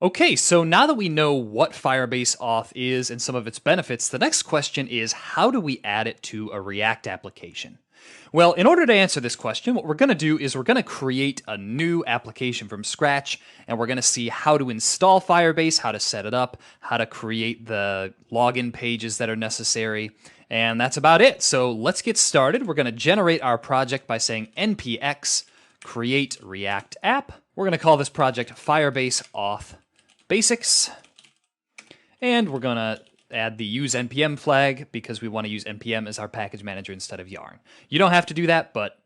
Okay, so now that we know what Firebase Auth is and some of its benefits, the next question is how do we add it to a React application? Well, in order to answer this question, what we're going to do is we're going to create a new application from scratch, and we're going to see how to install Firebase, how to set it up, how to create the login pages that are necessary, and that's about it. So let's get started. We're going to generate our project by saying npx create React app. We're going to call this project Firebase Auth Basics, and we're going to add the use npm flag because we want to use npm as our package manager instead of yarn. You don't have to do that, but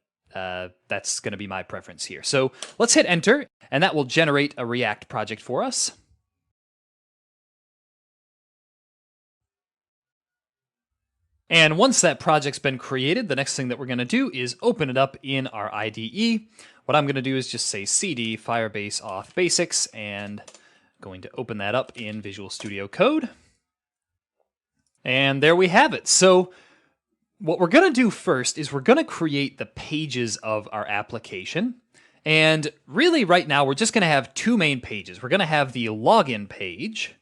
that's going to be my preference here. So let's hit enter, and that will generate a React project for us. And once that project's been created, the next thing that we're going to do is open it up in our IDE. What I'm going to do is just say cd Firebase Auth Basics, and going to open that up in Visual Studio Code. And there we have it. So what we're going to do first is we're going to create the pages of our application. And really right now we're just going to have two main pages. We're going to have the login page.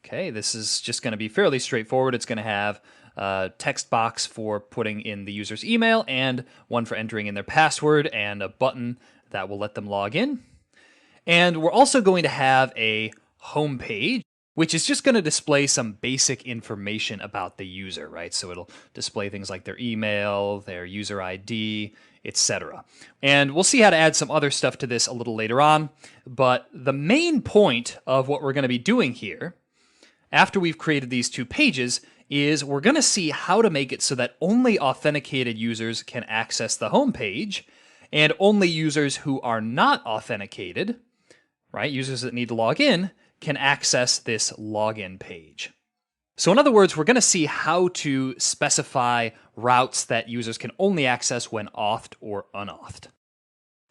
Okay, this is just going to be fairly straightforward. It's going to have a text box for putting in the user's email and one for entering in their password and a button that will let them log in. And we're also going to have a home page, which is just going to display some basic information about the user, right? So it'll display things like their email, their user ID, etc. And we'll see how to add some other stuff to this a little later on. But the main point of what we're going to be doing here, after we've created these two pages, is we're going to see how to make it so that only authenticated users can access the home page, and only users who are not authenticated, right, users that need to log in, can access this login page. So in other words, we're going to see how to specify routes that users can only access when authed or unauthed.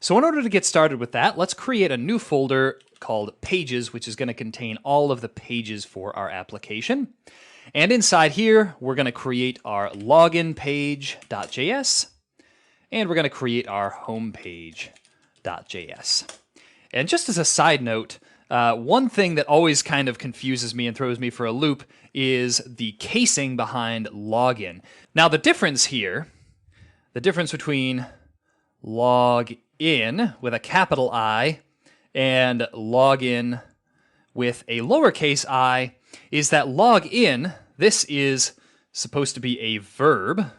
So in order to get started with that, let's create a new folder called Pages, which is going to contain all of the pages for our application. And inside here, we're going to create our login page.js, and we're going to create our homepage.js. And just as a side note, one thing that always kind of confuses me and throws me for a loop is the casing behind login. Now the difference here, the difference between log in with a capital I and login with a lowercase I, is that log in, this is supposed to be a verb,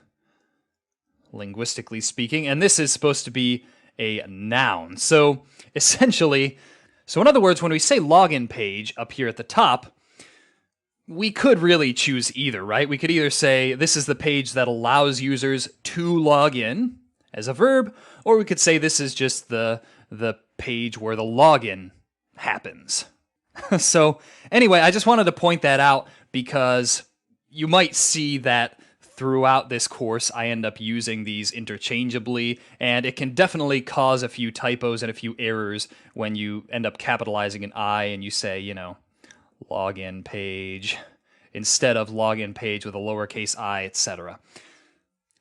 linguistically speaking, and this is supposed to be a noun. So essentially, so in other words, when we say login page up here at the top, we could really choose either, right? We could either say this is the page that allows users to log in as a verb, or we could say this is just the page where the login happens. So anyway, I just wanted to point that out because you might see that throughout this course, I end up using these interchangeably, and it can definitely cause a few typos and a few errors when you end up capitalizing an I and you say, you know, login page instead of login page with a lowercase I, etc.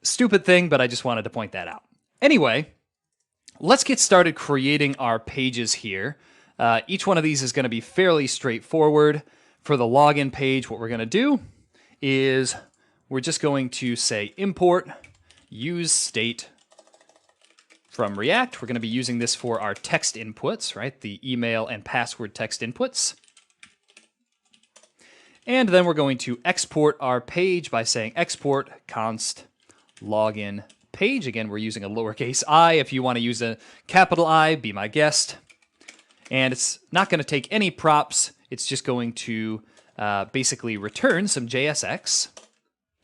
Stupid thing, but I just wanted to point that out. Anyway, let's get started creating our pages here. Each one of these is going to be fairly straightforward. For the login page, what we're going to do is we're just going to say import use state from React. We're going to be using this for our text inputs, right? The email and password text inputs. And then we're going to export our page by saying export const login page. Again, we're using a lowercase I. If you want to use a capital I, be my guest. And it's not going to take any props. It's just going to basically return some JSX.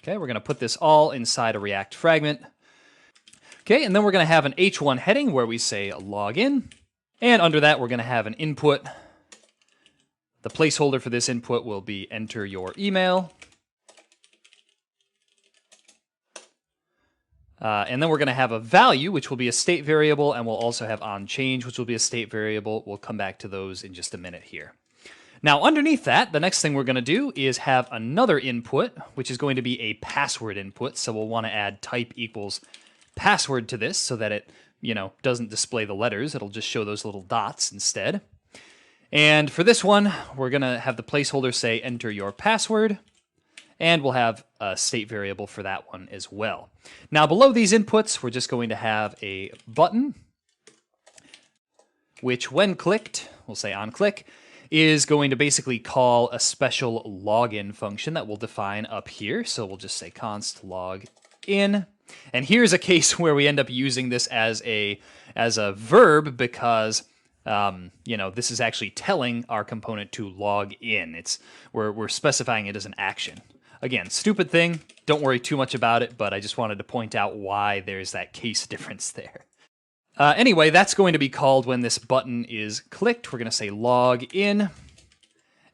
Okay, we're going to put this all inside a React fragment. Okay, and then we're going to have an h1 heading where we say login. And under that, we're going to have an input. The placeholder for this input will be enter your email. And then we're going to have a value, which will be a state variable, and we'll also have onChange, which will be a state variable. We'll come back to those in just a minute here. Now, underneath that, the next thing we're going to do is have another input, which is going to be a password input. So we'll want to add type equals password to this so that it, doesn't display the letters. It'll just show those little dots instead. And for this one, we're going to have the placeholder say enter your password, and we'll have a state variable for that one as well. Now below these inputs, we're just going to have a button, which when clicked, we'll say on click, is going to basically call a special login function that we'll define up here. So we'll just say const log in. And here's a case where we end up using this as a verb because this is actually telling our component to log in. We're specifying it as an action. Again, stupid thing. Don't worry too much about it, but I just wanted to point out why there's that case difference there. Anyway, that's going to be called when this button is clicked. We're going to say log in.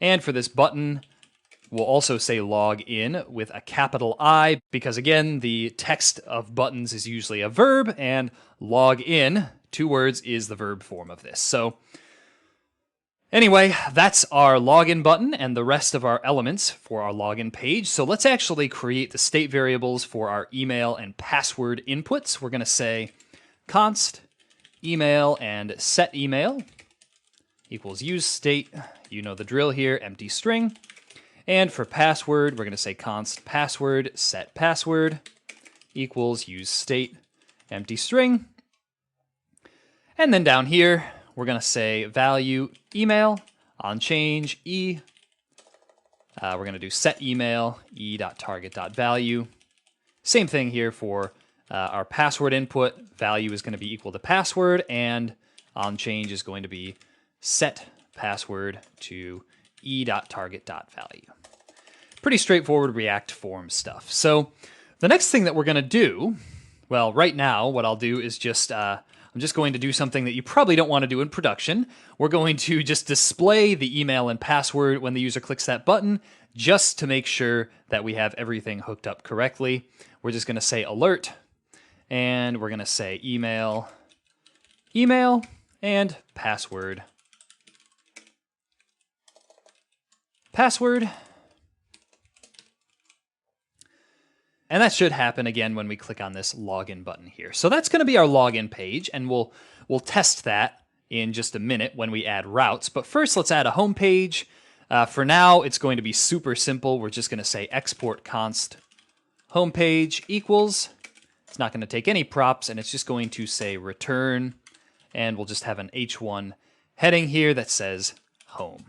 And for this button, we'll also say log in with a capital I, because again, the text of buttons is usually a verb, and log in, 2 words, is the verb form of this. So anyway, that's our login button and the rest of our elements for our login page. So let's actually create the state variables for our email and password inputs. We're going to say const email and set email equals use state. You know the drill here, empty string. And for password, we're going to say const password set password equals use state, empty string. And then down here, we're going to say value email on change e. We're going to do set email e.target.value. Same thing here for our password input. Value is going to be equal to password, and on change is going to be set password to e.target.value. Pretty straightforward React form stuff. So the next thing that we're going to do, well, right now, what I'll do is I'm just going to do something that you probably don't want to do in production. We're going to just display the email and password when the user clicks that button, just to make sure that we have everything hooked up correctly. We're just going to say alert, and we're going to say email, and password. And that should happen again when we click on this login button here. So that's going to be our login page, and we'll test that in just a minute when we add routes. But first, let's add a home page. For now, it's going to be super simple. We're just going to say export const homepage equals. It's not going to take any props, and it's just going to say return, and we'll just have an H1 heading here that says home.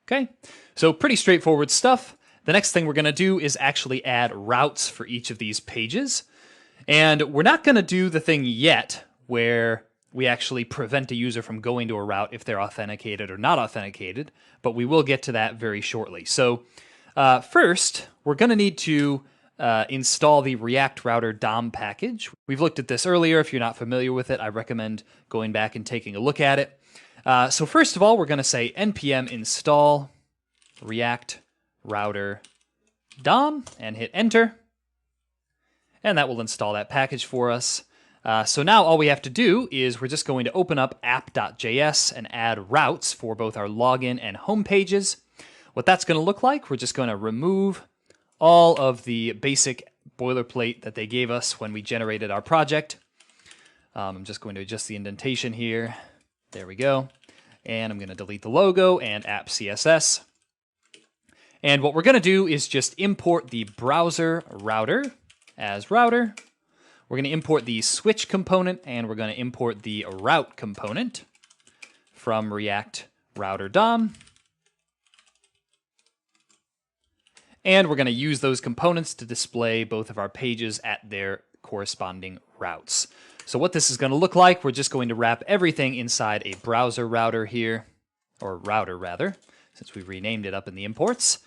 Okay, so pretty straightforward stuff. The next thing we're going to do is actually add routes for each of these pages. And we're not going to do the thing yet where we actually prevent a user from going to a route if they're authenticated or not authenticated, but we will get to that very shortly. So first, we're going to need to install the React Router DOM package. We've looked at this earlier. If you're not familiar with it, I recommend going back and taking a look at it. So first of all, we're going to say npm install React Router DOM and hit enter. And that will install that package for us. So now all we have to do is we're just going to open up app.js and add routes for both our login and home pages. What that's going to look like, we're just going to remove all of the basic boilerplate that they gave us when we generated our project. I'm just going to adjust the indentation here. There we go. And I'm going to delete the logo and app CSS. And what we're going to do is just import the browser router as router. We're going to import the switch component, and we're going to import the route component from React Router DOM. And we're going to use those components to display both of our pages at their corresponding routes. So what this is going to look like, we're just going to wrap everything inside a browser router here, or router rather, since we renamed it up in the imports.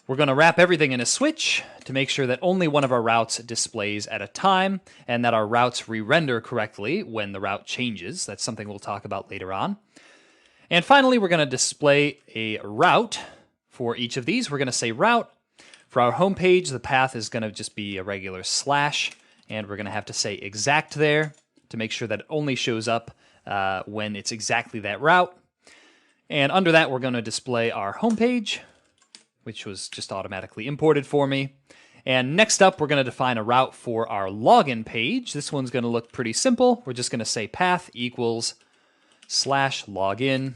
We're going to wrap everything in a switch to make sure that only one of our routes displays at a time, and that our routes re-render correctly when the route changes. That's something we'll talk about later on. And finally, we're going to display a route for each of these. We're going to say route. For our home page, the path is going to just be a regular slash, and we're going to have to say exact there to make sure that it only shows up when it's exactly that route. And under that, we're going to display our home page, which was just automatically imported for me. And next up, we're going to define a route for our login page. This one's going to look pretty simple. We're just going to say path equals /login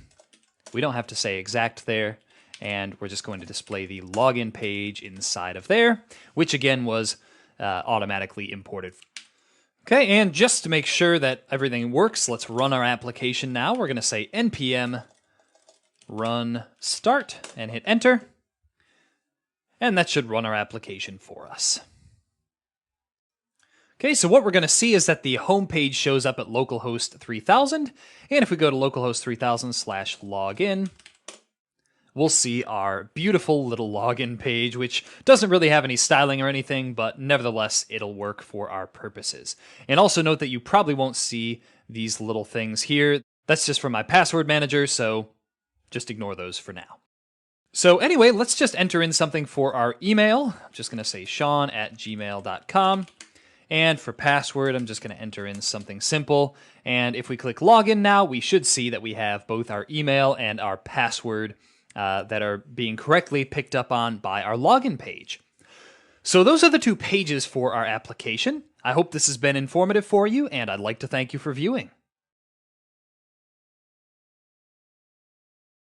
We don't have to say exact there. And we're just going to display the login page inside of there, which again was automatically imported. Okay, and just to make sure that everything works, let's run our application now. We're going to say npm run start and hit enter. And that should run our application for us. Okay, so what we're going to see is that the home page shows up at localhost 3000. And if we go to localhost 3000/login, we'll see our beautiful little login page, which doesn't really have any styling or anything, but nevertheless, it'll work for our purposes. And also note that you probably won't see these little things here. That's just from my password manager, so just ignore those for now. So anyway, let's just enter in something for our email. I'm just going to say sean@gmail.com. And for password, I'm just going to enter in something simple. And if we click login now, we should see that we have both our email and our password that are being correctly picked up on by our login page. So those are the two pages for our application. I hope this has been informative for you, and I'd like to thank you for viewing.